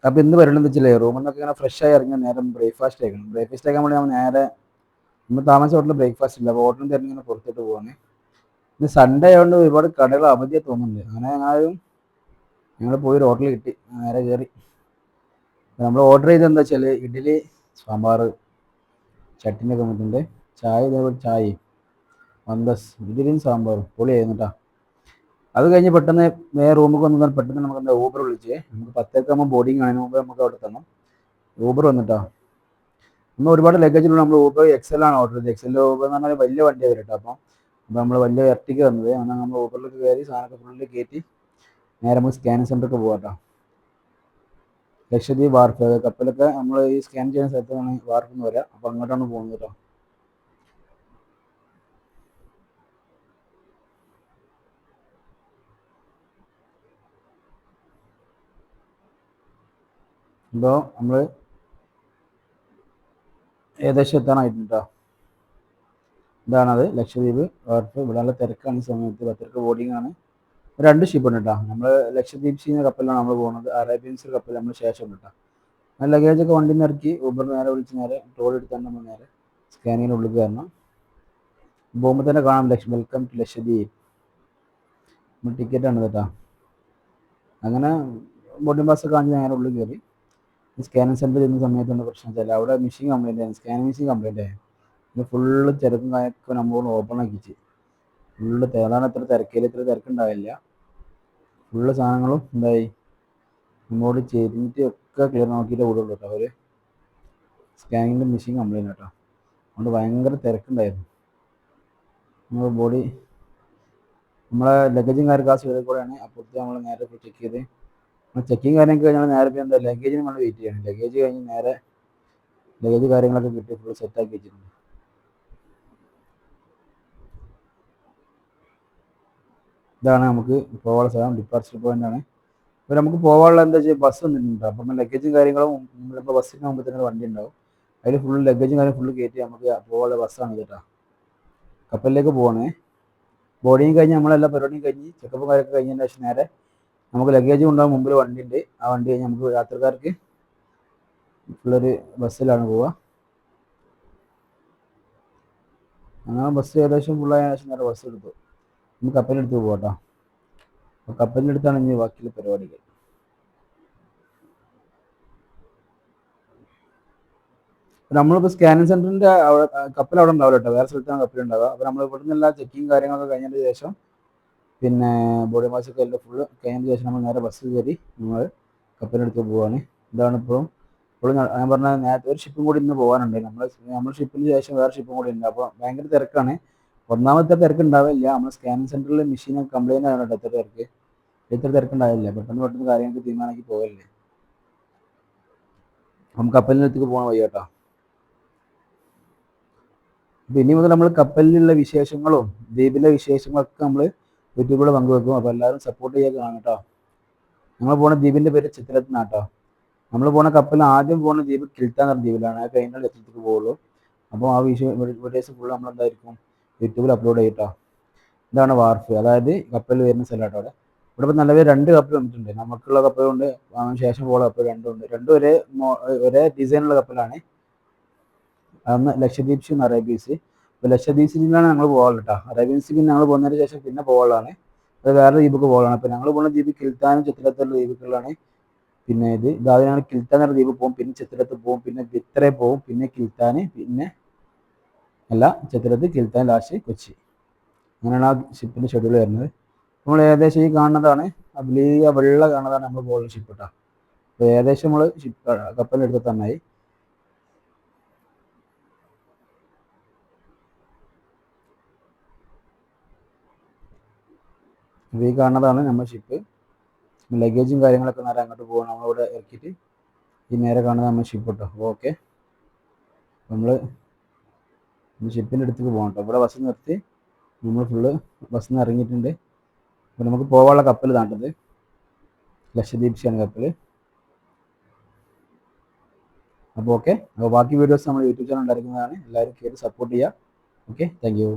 അപ്പോൾ ഇന്ന് പരിപാടി എന്താ വെച്ചാൽ റൂമിൽ നിന്നൊക്കെ ഇങ്ങനെ ഫ്രഷ് ആയി ഇറങ്ങിയ നേരം ബ്രേക്ക്ഫാസ്റ്റ് കഴിക്കണം. ബ്രേക്ക്ഫാസ്റ്റ് കഴിക്കാൻ വേണ്ടി നമ്മൾ നേരെ നമ്മൾ താമസിച്ച ഹോട്ടലിൽ ബ്രേക്ക്ഫാസ്റ്റ് ഇല്ല. അപ്പോൾ ഹോട്ടലിൽ നിന്ന് ഇങ്ങനെ പുറത്തോട്ട് പോവാണ്. ഇന്ന് സൺഡേ ആയതുകൊണ്ട് ഒരുപാട് കടകൾ അവധിയാണ് തോന്നുന്നുണ്ട്. അങ്ങനെ ഞങ്ങൾ പോയി ഒരു ഹോട്ടലിൽ കിട്ടി, നേരെ കയറി. നമ്മൾ ഓർഡർ ചെയ്തത് എന്താ വെച്ചാൽ ഇഡ്ഡലി സാമ്പാർ ചട്ടിനി ഒക്കെ വന്നിട്ടുണ്ട്. ചായ ഇതേപോലെ ചായയും മന്ദസ് ഇഡ്ഡലിയും സാമ്പാറും പൊളിയായിരുന്നു കേട്ടോ. അത് കഴിഞ്ഞ് പെട്ടെന്ന് നേരെ റൂമിൽ വന്നാൽ പെട്ടെന്ന് നമുക്ക് എന്താ ഊബർ വിളിച്ചേ. നമുക്ക് 10:00 ആകുമ്പോൾ ബോർഡിങ് ആണ്, മുമ്പ് നമുക്ക് അവിടെ തന്നു. ഊബർ വന്നിട്ടോ. നമ്മൾ ഒരുപാട് ലഗേജിലുള്ള നമ്മൾ ഊബർ എക്സൽ ആണ് ഓർഡർ ചെയ്തത്. എക്സൽ ഊബർ എന്ന് പറഞ്ഞാൽ വലിയ വണ്ടിയാണ് വരും കേട്ടോ. അപ്പോൾ നമ്മൾ വലിയ എർട്ടിക്ക വന്നത്. അങ്ങനെ നമ്മൾ ഊബറിലേക്ക് കയറി സാധനമൊക്കെ ഫുള്ളിൽ കയറ്റി നേരെ നമുക്ക് സ്കാനിങ് സെൻ്ററിലേക്ക് പോകാം കേട്ടോ. ലക്ഷദ്വീപ് വാർഫ് കപ്പലൊക്കെ നമ്മൾ ഈ സ്കാൻ ചെയ്യുന്ന സ്ഥലത്താണ് വാർഫ് എന്ന് വരിക. അപ്പോൾ അങ്ങോട്ടാണ് പോകുന്നത് കേട്ടോ. ഇപ്പോൾ നമ്മൾ ഏകദേശം എത്താനായിട്ടുണ്ട് കേട്ടോ. ഇതാണത് ലക്ഷദ്വീപ് വാർഫ്. ഇവിടെ നല്ല തിരക്കാണ് ഈ സമയത്ത്. 10:00 ബോർഡിംഗ് ആണ്. 2 ഷിപ്പ് ഉണ്ട് കേട്ടോ. നമ്മൾ ലക്ഷദ്വീപ് സീന കപ്പലിലാണ് നമ്മൾ പോകുന്നത്. അറേബ്യൻസ് കപ്പൽ നമ്മൾ ശേഷം ഉണ്ട് കേട്ടോ. ആ ലഗേജൊക്കെ വണ്ടി ഇറക്കി ഊബർ നേരെ വിളിച്ച് നേരെ ടോൾ എടുത്താൽ നമ്മൾ നേരെ സ്കാനിങ്ങിന് ഉള്ളിൽ കയറണം. പോകുമ്പോൾ തന്നെ കാണാം വെൽക്കം ടു ലക്ഷദ്വീപ്. നമ്മൾ ടിക്കറ്റാണ് കേട്ടോ. അങ്ങനെ ബോർഡിംഗ് പാസ് കാണിച്ച് നേരെ ഉള്ളിൽ കയറി. സ്കാനിങ് സെൻറ്ററിൽ ഇരുന്ന സമയത്തുള്ള പ്രശ്നം വെച്ചാൽ അവിടെ മെഷീൻ കംപ്ലൈൻ്റ് ആയി, സ്കാനിങ് മെഷീൻ കംപ്ലൈൻ്റ് ആയി. പിന്നെ ഫുള്ള് തിരക്കും കാര്യമൊക്കെ നമ്മൾ ഓപ്പൺ ആക്കിച്ച് ഫുള്ള് അതാണ് ഇത്ര തിരക്കിൽ ഇത്ര തിരക്കുണ്ടാവില്ല. ഫുള്ള് സാധനങ്ങളും എന്തായി നമ്മോട് ചെരിഞ്ഞിട്ട് ഒക്കെ ക്ലിയർ നോക്കിയിട്ട് കൂടുള്ളൂ കേട്ടോ. അവർ സ്കാനിങ്ങിൻ്റെ മെഷീൻ കംപ്ലൈൻറ്റ് കേട്ടോ. അതുകൊണ്ട് ഭയങ്കര തിരക്കുണ്ടായിരുന്നു. നമ്മൾ ബോഡി നമ്മളെ ലഗേജും കാര്യമൊക്കെ ആ സൈഡിൽ കൂടെയാണ്. അപ്പുറത്ത് നമ്മൾ നേരെ പോയി ചെക്ക് ചെയ്ത് ചെക്കിങ് കാര്യമൊക്കെ കഴിഞ്ഞാൽ നേരെ എന്താ ലഗേജിന് നമ്മൾ വെയിറ്റ് ചെയ്യണം. ലഗേജ് കഴിഞ്ഞ് നേരെ ലഗേജ് കാര്യങ്ങളൊക്കെ കിട്ടി ഫുൾ സെറ്റാക്കി വെച്ചിട്ടുണ്ട്. ഇതാണ് നമുക്ക് പോകാനുള്ള സ്ഥലം, ഡിപ്പാർച്ചർ പോയിന്റ് ആണ്. അപ്പോൾ നമുക്ക് പോകാനുള്ള എന്താ വെച്ചാൽ ബസ് വന്നിട്ടുണ്ട്. അപ്പം ലഗേജും കാര്യങ്ങളും നമ്മളിപ്പോൾ ബസ്സിന് മുമ്പ് തന്നെ വണ്ടി ഉണ്ടാവും. അതിൽ ഫുൾ ലഗേജും കാര്യം ഫുള്ള് കയറ്റി നമുക്ക് പോകാനുള്ള ബസ്സാണ് കേട്ടോ. കപ്പലിലേക്ക് പോകണേ. ബോർഡിങ് കഴിഞ്ഞ് നമ്മളെല്ലാ പരിപാടിയും കഴിഞ്ഞ് ചെക്കപ്പും കാര്യമൊക്കെ കഴിഞ്ഞതിന് ശേഷം നേരെ നമുക്ക് ലഗേജും ഉണ്ടാകും. മുമ്പിൽ വണ്ടി ഉണ്ട്. ആ വണ്ടി കഴിഞ്ഞ് നമുക്ക് യാത്രക്കാർക്ക് ഫുള്ളൊരു ബസ്സിലാണ് പോവുക. അങ്ങനെ ബസ് ഏകദേശം ഫുള്ളായ ശേഷം നേരെ ബസ് എടുത്തു നമുക്ക് കപ്പലിനെടുത്ത് പോകാം കേട്ടോ. അപ്പോൾ കപ്പലിനെടുത്താണ് ഇനി ബാക്കിയുള്ള പരിപാടികൾ. നമ്മളിപ്പോൾ സ്കാനിങ് സെൻറ്ററിൻ്റെ കപ്പൽ അവിടെ ഉണ്ടാവില്ല കേട്ടോ. വേറെ സ്ഥലത്താണ് കപ്പലുണ്ടാവുക. അപ്പോൾ നമ്മൾ ഇവിടെ നിന്നെല്ലാം ചെക്കിങ് കാര്യങ്ങളൊക്കെ കഴിഞ്ഞതിന് ശേഷം പിന്നെ ബോഡി മാസൊക്കെ എല്ലാം ഫുള്ള് കഴിഞ്ഞതിന് ശേഷം നമ്മൾ നേരെ ബസ് കയറി നമ്മൾ കപ്പലിനെടുത്ത് പോവാണ്. ഇതാണ് ഇപ്പോഴും ഞാൻ പറഞ്ഞ നേരത്തെ ഒരു ഷിപ്പും കൂടി ഇന്ന് പോകാനുണ്ട്. നമ്മൾ ഷിപ്പിന് ശേഷം വേറെ ഷിപ്പും കൂടി ഉണ്ട്. അപ്പോൾ ഭയങ്കര തിരക്കാണ്. ഒന്നാമത്തെ തിരക്ക് ഉണ്ടാവില്ല. നമ്മൾ സ്കാനിങ് സെൻറ്ററിൽ മെഷീൻ കംപ്ലൈൻ്റ് ആണ് കേട്ടോ. ഇത്ര തിരക്കുണ്ടാവില്ല. പെട്ടെന്ന് കാര്യങ്ങൾക്ക് തീരുമാനമാക്കി പോകല്ലേ. നമുക്ക് കപ്പലിനടുത്തേക്ക് പോകാൻ വയ്യ കേട്ടോ. അപ്പോൾ ഇനി മുതൽ നമ്മൾ കപ്പലിലുള്ള വിശേഷങ്ങളും ദ്വീപിലെ വിശേഷങ്ങളൊക്കെ നമ്മൾ യൂട്യൂബിൽ പങ്കുവെക്കും. അപ്പോൾ എല്ലാവരും സപ്പോർട്ട് ചെയ്യാൻ കാണാം കേട്ടോ. ഞങ്ങൾ പോകുന്ന ദ്വീപിൻ്റെ പേര് ചിത്രത്തിൽ നിന്നാട്ടോ. നമ്മൾ പോകുന്ന കപ്പൽ ആദ്യം പോകുന്ന ദ്വീപ് കിൽത്താൻ എന്ന ദ്വീപിലാണ്. അത് കഴിഞ്ഞാൽ ലക്ഷദ്വീപിലേക്ക് പോകുള്ളൂ. അപ്പോൾ ആ വീഡിയോസ് ഫുള്ള് നമ്മളെന്തായിരിക്കും യൂട്യൂബിൽ അപ്ലോഡ് ചെയ്യട്ടോ. ഇതാണ് വാർഫ്, അതായത് കപ്പൽ വരുന്ന സ്ഥലമാട്ടോ. ഇവിടെ ഇപ്പോൾ നിലവിൽ 2 കപ്പൽ വന്നിട്ടുണ്ട്. നമുക്കുള്ള കപ്പലുണ്ട്, ശേഷം പോകുന്ന കപ്പൽ രണ്ടുമുണ്ട്. രണ്ടും ഒരേ ഡിസൈനുള്ള കപ്പലാണ്. അതൊന്ന് ലക്ഷദ്വീപ് സീ അറേബ്യൻസ്. ഇപ്പോൾ ലക്ഷദ്വീപ് സീലാണ് ഞങ്ങൾ പോകാറുള്ളത് കേട്ടോ. അറേബ്യൻ സീ ഞങ്ങൾ പോകുന്നതിന് ശേഷം പിന്നെ പോകാനുള്ളതാണ്. അത് വേറെ ദ്വീപൊക്കെ പോകാനാണ്. അപ്പോൾ ഞങ്ങൾ പോകുന്ന ദ്വീപ് കിൽത്താനും ചിത്രത്തിലുള്ള ദ്വീപുകളിലാണ്. പിന്നെ ഇതാദ്യമാണ് കിൽത്താൻ എന്ന ദ്വീപ് പോകും, പിന്നെ ചിത്രത്തിൽ പോകും, പിന്നെ ബിത്രേ പോകും, പിന്നെ കിൽത്താൻ, പിന്നെ ചിത്രത്തിൽ കിൽത്താൻ, ലാസ്റ്റ് കൊച്ചി. അങ്ങനെയാണ് ആ ഷിപ്പിൻ്റെ ഷെഡ്യൂൾ വരുന്നത്. നമ്മൾ ഏകദേശം ഈ കാണുന്നതാണ് ആ വലിയ വെള്ള കാണുന്നതാണ് നമ്മൾ പോകുന്ന ഷിപ്പ് കേട്ടോ. അപ്പോൾ ഏകദേശം നമ്മൾ കപ്പലിനെടുത്ത് തന്നായി. അപ്പോൾ ഈ കാണുന്നതാണ് നമ്മൾ ഷിപ്പ്. ലഗേജും കാര്യങ്ങളൊക്കെ നേരെ അങ്ങോട്ട് പോകണം. നമ്മളിവിടെ ഇറക്കിയിട്ട് ഈ നേരെ കാണുന്നത് നമ്മൾ ഷിപ്പ് കേട്ടോ. ഓക്കെ, നമ്മൾ ഷിപ്പിൻ്റെ അടുത്തേക്ക് പോകണം കേട്ടോ. ഇവിടെ ബസ് നിർത്തി നമ്മൾ ഫുള്ള് ബസ്സിൽ നിന്ന് ഇറങ്ങിയിട്ടുണ്ട്. അപ്പോൾ നമുക്ക് പോകാനുള്ള കപ്പൽ താണ്ടത് ലക്ഷദ്വീപ് സീയാണ് കപ്പൽ. അപ്പോൾ ഓക്കെ, അപ്പോൾ ബാക്കി വീഡിയോസ് നമ്മൾ യൂട്യൂബ് ചാനൽ ഉണ്ടായിരിക്കുന്നതാണ്. എല്ലാവരും കയറി സപ്പോർട്ട് ചെയ്യുക. Okay, thank you.